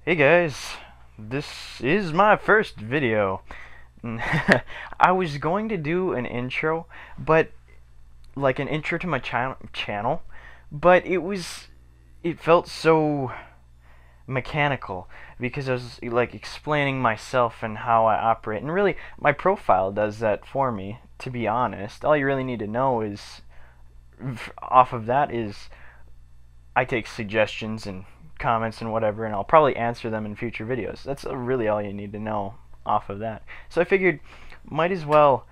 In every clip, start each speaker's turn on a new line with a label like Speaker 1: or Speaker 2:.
Speaker 1: Hey guys, this is my first video. I was going to do an intro, but like an intro to my channel, but it felt so mechanical because I was like explaining myself and how I operate. And really, my profile does that for me, to be honest. All you really need to know is off of that is I take suggestions and comments and whatever, and I'll probably answer them in future videos. That's really all you need to know off of that. So I figured might as well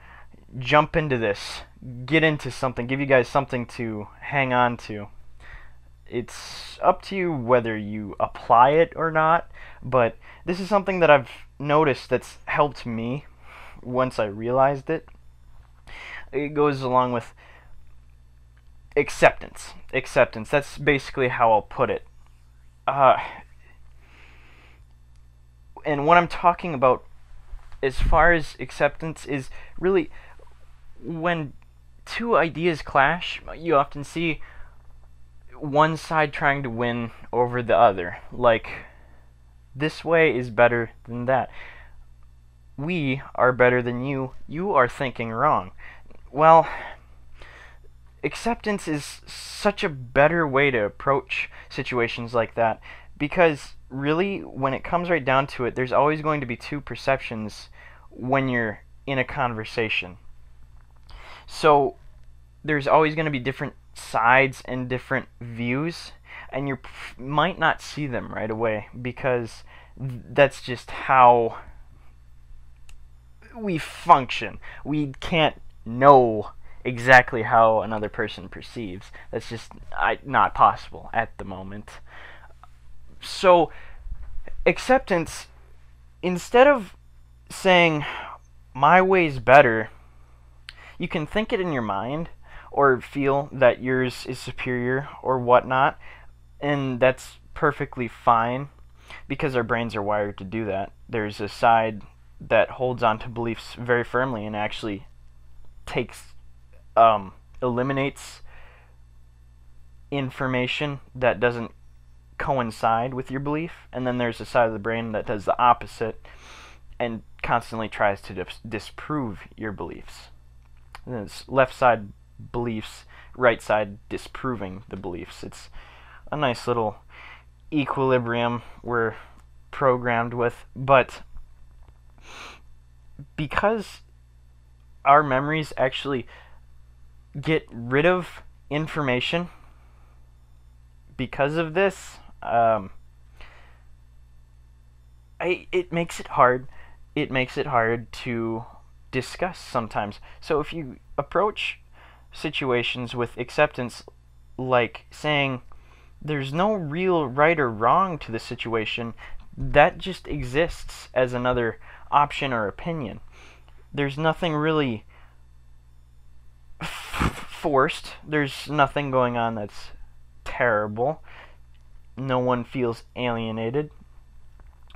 Speaker 1: jump into this, get into something, give you guys something to hang on to. It's up to you whether you apply it or not, but this is something that I've noticed that's helped me once I realized it. It goes along with acceptance. Acceptance. That's basically how I'll put it. Uh, and what I'm talking about as far as acceptance is really when two ideas clash, you often see one side trying to win over the other. Like, this way is better than that. We are better than you. You are thinking wrong. Well, acceptance is such a better way to approach situations like that because really when it comes right down to it, there's always going to be two perceptions when you're in a conversation. So there's always going to be different sides and different views, and you might not see them right away because that's just how we function. We can't know exactly how another person perceives. That's just not possible at the moment. So, acceptance, instead of saying, my way's better, you can think it in your mind or feel that yours is superior or whatnot, and that's perfectly fine because our brains are wired to do that. There's a side that holds on to beliefs very firmly and actually takes eliminates information that doesn't coincide with your belief, and then there's a side of the brain that does the opposite and constantly tries to disprove your beliefs. And it's left side beliefs, right side disproving the beliefs. It's a nice little equilibrium we're programmed with, but because our memories actually get rid of information because of this, it makes it hard. It makes it hard to discuss sometimes. So if you approach situations with acceptance, like saying there's no real right or wrong to the situation, that just exists as another option or opinion. There's nothing really forced. There's nothing going on that's terrible. No one feels alienated.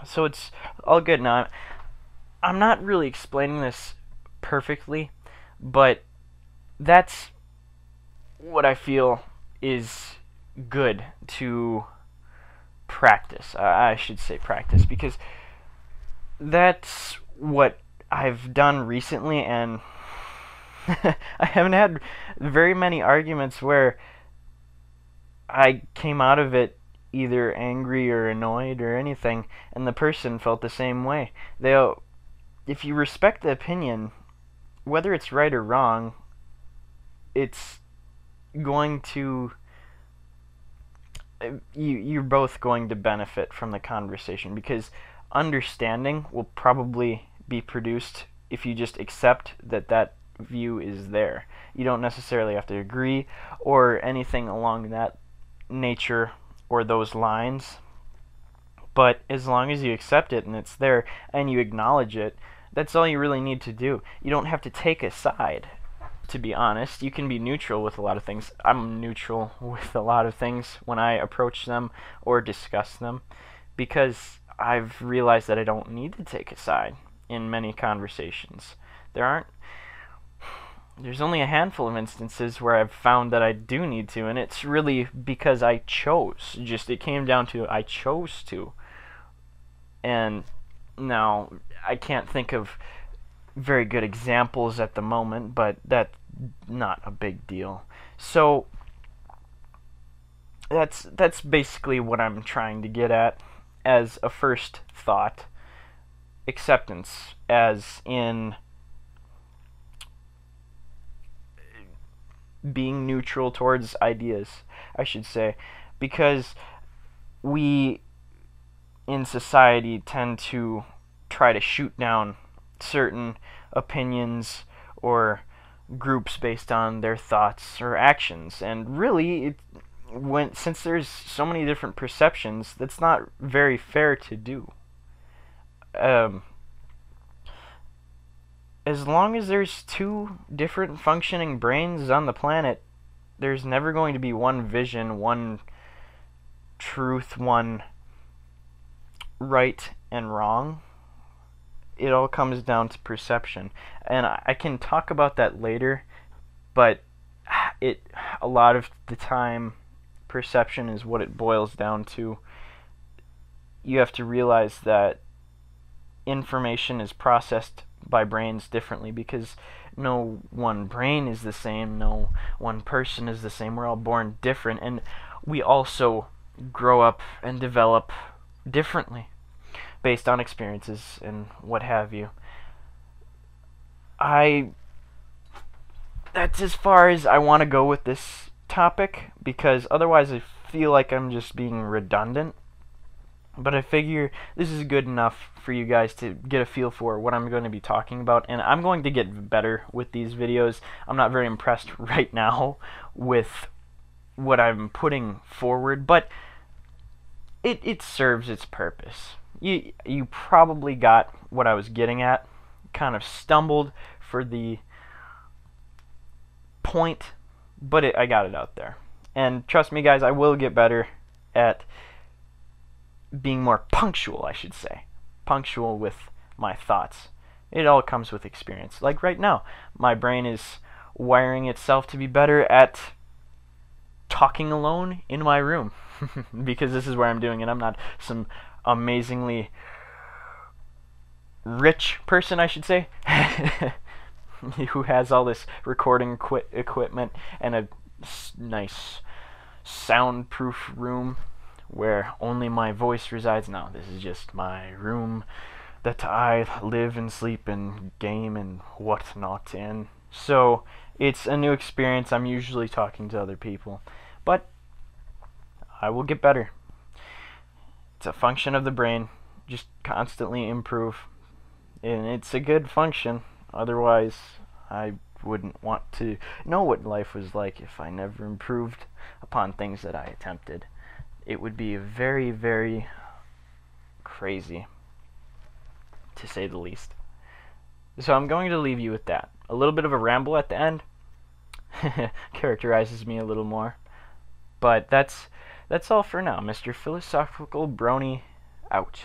Speaker 1: So it's all good. Now, I'm not really explaining this perfectly, but that's what I feel is good to practice. I should say practice, because that's what I've done recently, and I haven't had very many arguments where I came out of it either angry or annoyed or anything, and the person felt the same way. If you respect the opinion, whether it's right or wrong, it's going to you're both going to benefit from the conversation, because understanding will probably be produced if you just accept that view is there. You don't necessarily have to agree or anything along that nature or those lines, but as long as you accept it and it's there and you acknowledge it, that's all you really need to do. You don't have to take a side, to be honest. You can be neutral with a lot of things. I'm neutral with a lot of things when I approach them or discuss them, because I've realized that I don't need to take a side in many conversations. There's only a handful of instances where I've found that I do need to, and it's really because I chose. It came down to I chose to. And now I can't think of very good examples at the moment, but that's not a big deal. So that's basically what I'm trying to get at as a first thought. Acceptance, as in being neutral towards ideas, I should say, because we in society tend to try to shoot down certain opinions or groups based on their thoughts or actions, and really since there's so many different perceptions, that's not very fair to do. um, as long as there's two different functioning brains on the planet, there's never going to be one vision, one truth, one right and wrong. It all comes down to perception, and I can talk about that later, but a lot of the time perception is what it boils down to. You have to realize that information is processed by brains differently, because no one brain is the same, no one person is the same. We're all born different, and we also grow up and develop differently based on experiences and what have you. That's as far as I want to go with this topic, because otherwise I feel like I'm just being redundant. But I figure this is good enough for you guys to get a feel for what I'm going to be talking about, and I'm going to get better with these videos. I'm not very impressed right now with what I'm putting forward, but it serves its purpose. You probably got what I was getting at. Kind of stumbled for the point, but I got it out there. And trust me, guys, I will get better at being more punctual, I should say. Punctual with my thoughts. It all comes with experience. Like right now, my brain is wiring itself to be better at talking alone in my room. Because this is where I'm doing it. I'm not some amazingly rich person, I should say, who has all this recording equipment and a nice soundproof room where only my voice resides. No, this is just my room that I live and sleep and game and whatnot in. So it's a new experience. I'm usually talking to other people, but I will get better. It's a function of the brain. Just constantly improve, and it's a good function. Otherwise, I wouldn't want to know what life was like if I never improved upon things that I attempted. It would be very, very crazy, to say the least. So I'm going to leave you with that. A little bit of a ramble at the end characterizes me a little more. But that's all for now. Mr. Philosophical Brony out.